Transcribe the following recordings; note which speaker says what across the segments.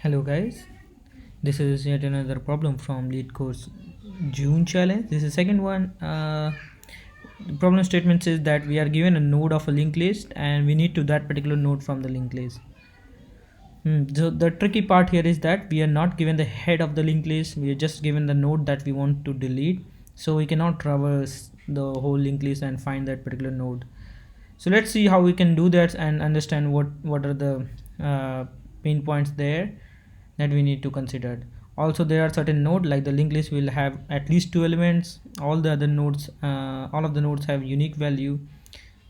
Speaker 1: Hello guys, this is yet another problem from lead course June challenge. This is second one. The problem statement says that we are given a node of a linked list and we need to that particular node from the linked list. So the tricky part here is that we are not given the head of the linked list, we are just given the node that we want to delete. So we cannot traverse the whole linked list and find that particular node. So let's see how we can do that and understand what are the pain points there that we need to consider. Also there are certain node like the linked list will have at least two elements. All the other nodes, all of the nodes have unique value.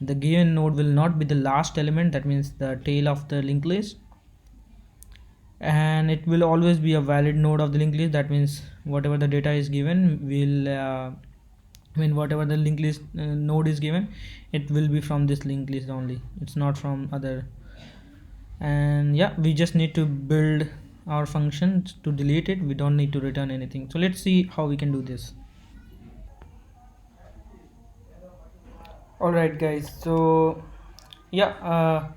Speaker 1: The given node will not be the last element, that means the tail of the linked list, and it will always be a valid node of the linked list. That means whatever the data is given will when whatever the linked list node is given, it will be from this linked list only, it's not from other. And yeah, we just need to build our function to delete it, we don't need to return anything. So let's see how we can do this. All right guys, so yeah,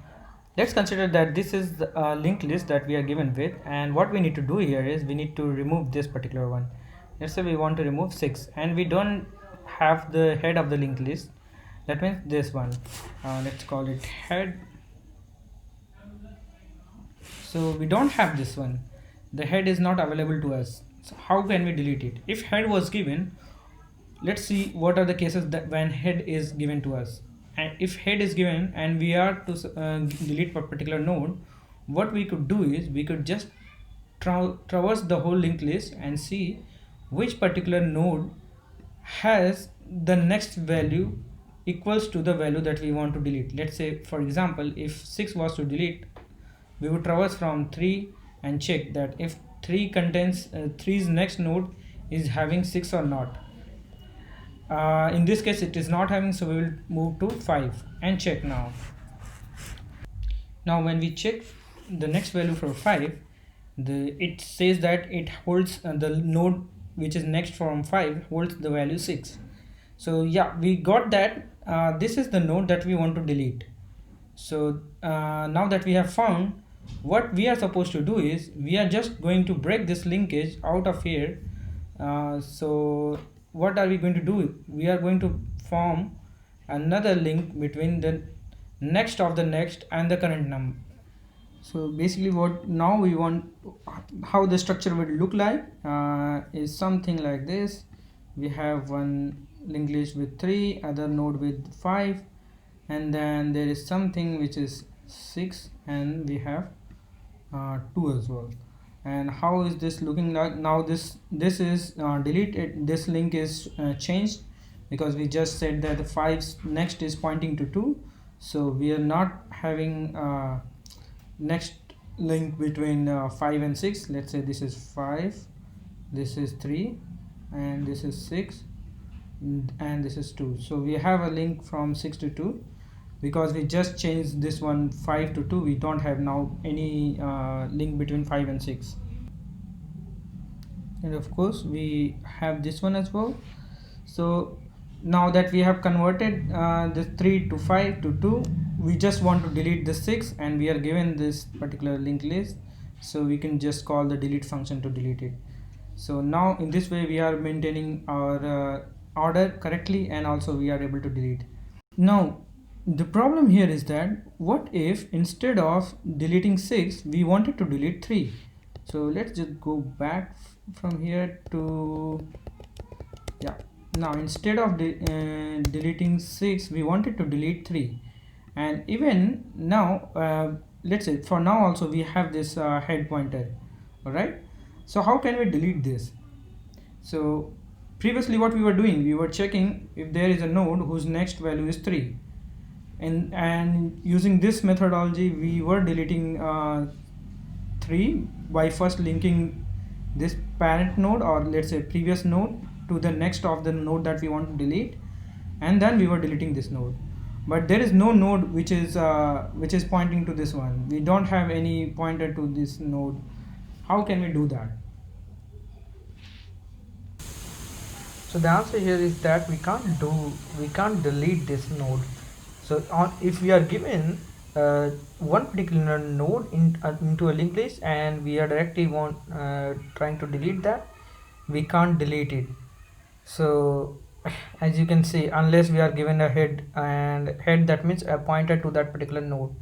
Speaker 1: let's consider that this is the linked list that we are given with, and what we need to do here is we need to remove this particular one. Let's say we want to remove 6 and we don't have the head of the linked list, that means this one. Let's call it head. So we don't have this one, the head is not available to us. So how can we delete it? If head was given, let's see what are the cases that when head is given to us. And if head is given and we are to delete a particular node, what we could do is we could just traverse the whole linked list and see which particular node has the next value equals to the value that we want to delete. Let's say for example, if 6 was to delete, we would traverse from 3 and check that if 3 contains 3's next node is having 6 or not. In this case it is not having, so we will move to 5 and check now. Now when we check the next value for 5, it says that it holds the node which is next from 5 holds the value 6. So yeah, we got that this is the node that we want to delete. So now that we have found, what we are supposed to do is we are just going to break this linkage out of here. So what are we going to do? We are going to form another link between the next of the next and the current number. So basically what now we want, how the structure would look like is something like this. We have one linked list with 3, other node with 5, and then there is something which is 6, and we have 2 as well. And how is this looking like now? This is deleted, this link is changed because we just said that the 5's next is pointing to 2, so we are not having next link between 5 and 6. Let's say this is 5, this is 3, and this is 6, and this is 2. So we have a link from 6 to 2 because we just changed this one 5 to 2. We don't have now any link between 5 and 6. And of course we have this one as well. So now that we have converted this 3 to 5 to 2, we just want to delete the 6 and we are given this particular linked list, so we can just call the delete function to delete it. So now in this way we are maintaining our order correctly, and also we are able to delete. Now the problem here is that what if instead of deleting 6 we wanted to delete 3? So let's just go back from here to, yeah, now instead of deleting 6 we wanted to delete 3. And even now let's say for now also we have this head pointer. All right, so how can we delete this? So previously what we were doing, we were checking if there is a node whose next value is 3, and using this methodology we were deleting 3 by first linking this parent node, or let's say previous node, to the next of the node that we want to delete, and then we were deleting this node. But there is no node which is pointing to this one. We don't have any pointer to this node. How can we do that? So the answer here is that we can't delete this node. So if we are given one particular node into a linked list and we are directly trying to delete that, we can't delete it. So as you can see, unless we are given a head, and head that means a pointer to that particular node,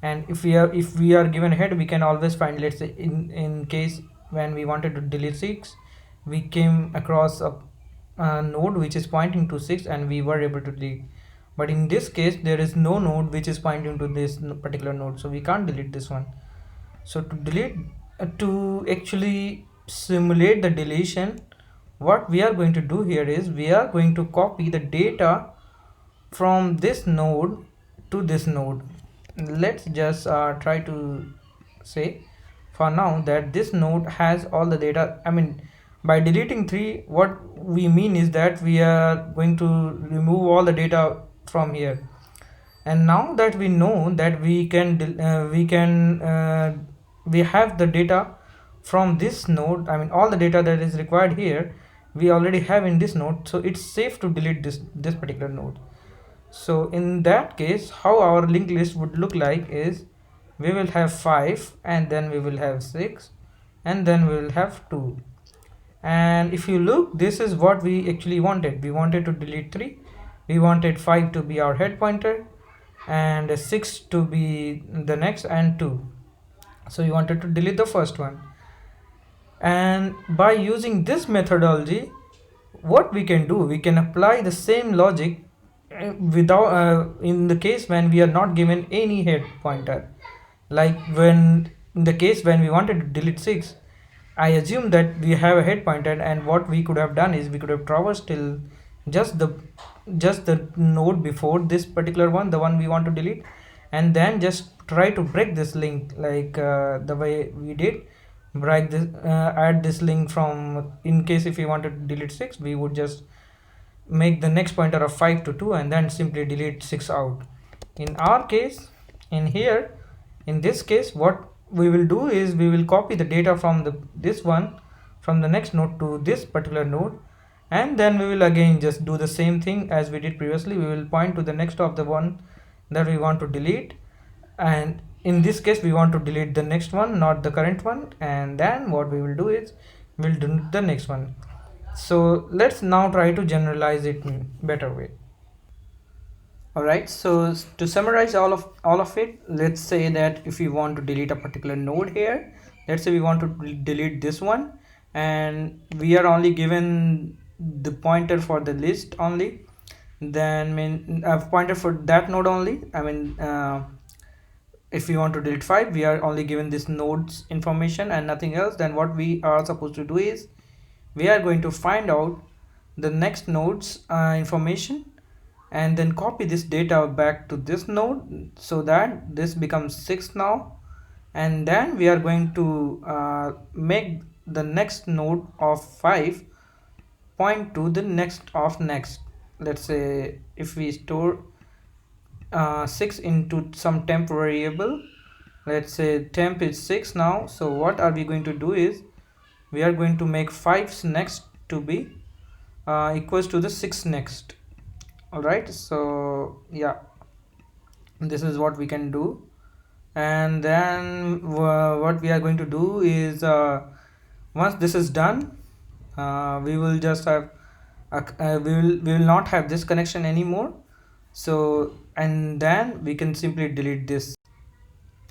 Speaker 1: and if we are given a head, we can always find, let's say in case when we wanted to delete 6, we came across a node which is pointing to 6 and we were able to delete. But in this case there is no node which is pointing to this particular node, so we can't delete this one. So to delete, to actually simulate the deletion, what we are going to do here is we are going to copy the data from this node to this node. Let's just try to say for now that this node has all the data. I mean, by deleting 3, what we mean is that we are going to remove all the data from here. And now that we know that we have the data from this node, I mean all the data that is required here we already have in this node, so it's safe to delete this particular node. So in that case, how our linked list would look like is we will have 5 and then we will have 6 and then we will have 2. And if you look, this is what we actually wanted. We wanted to delete 3, we wanted 5 to be our head pointer and 6 to be the next, and 2. So we wanted to delete the first one. And by using this methodology, what we can do, we can apply the same logic without in the case when we are not given any head pointer. Like when in the case when we wanted to delete 6, I assume that we have a head pointer, and what we could have done is we could have traversed till just the node before this particular one, the one we want to delete, and then just try to break this link like the way we did. Break this, add this link from, in case if we wanted to delete 6, we would just make the next pointer of 5 to 2 and then simply delete 6 out. In our case, in this case, what we will do is we will copy the data from this one, from the next node to this particular node, and then we will again just do the same thing as we did previously. We will point to the next of the one that we want to delete, and in this case we want to delete the next one, not the current one, and then what we will do is we'll do the next one. So let's now try to generalize it in better way. Alright, so to summarize all of it, let's say that if we want to delete a particular node here, let's say we want to delete this one, and we are only given the pointer for the list only, then mean a pointer for that node only. I mean if we want to delete 5, we are only given this node's information and nothing else. Then what we are supposed to do is we are going to find out the next node's information and then copy this data back to this node so that this becomes 6 now, and then we are going to make the next node of 5 point to the next of next. Let's say if we store 6 into some temp variable, let's say temp is 6 now, so what are we going to do is we are going to make 5's next to be equals to the 6 next. All right, so yeah, this is what we can do. And then what we are going to do is once this is done, we will just have we will not have this connection anymore. So and then we can simply delete this.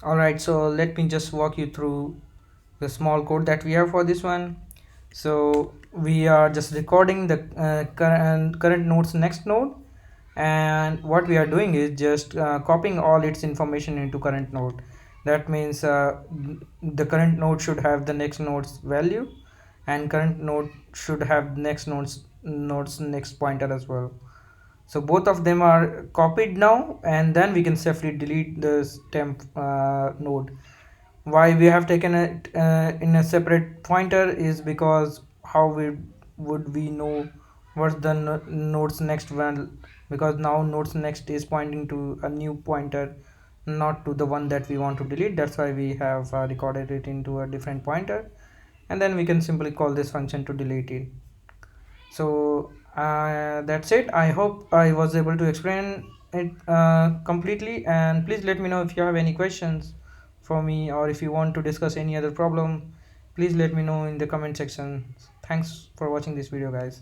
Speaker 1: All right, so let me just walk you through the small code that we have for this one. So we are just recording the current node's next node, and what we are doing is just copying all its information into current node. That means the current node should have the next node's value, and current node should have next node's next pointer as well. So both of them are copied now, and then we can safely delete this temp node. Why we have taken it in a separate pointer is because how would we know what's the node's next one, because now node's next is pointing to a new pointer, not to the one that we want to delete. That's why we have recorded it into a different pointer, and then we can simply call this function to delete it. So that's it. I hope I was able to explain it completely. And please let me know if you have any questions for me, or if you want to discuss any other problem. Please let me know in the comment section. Thanks for watching this video, guys.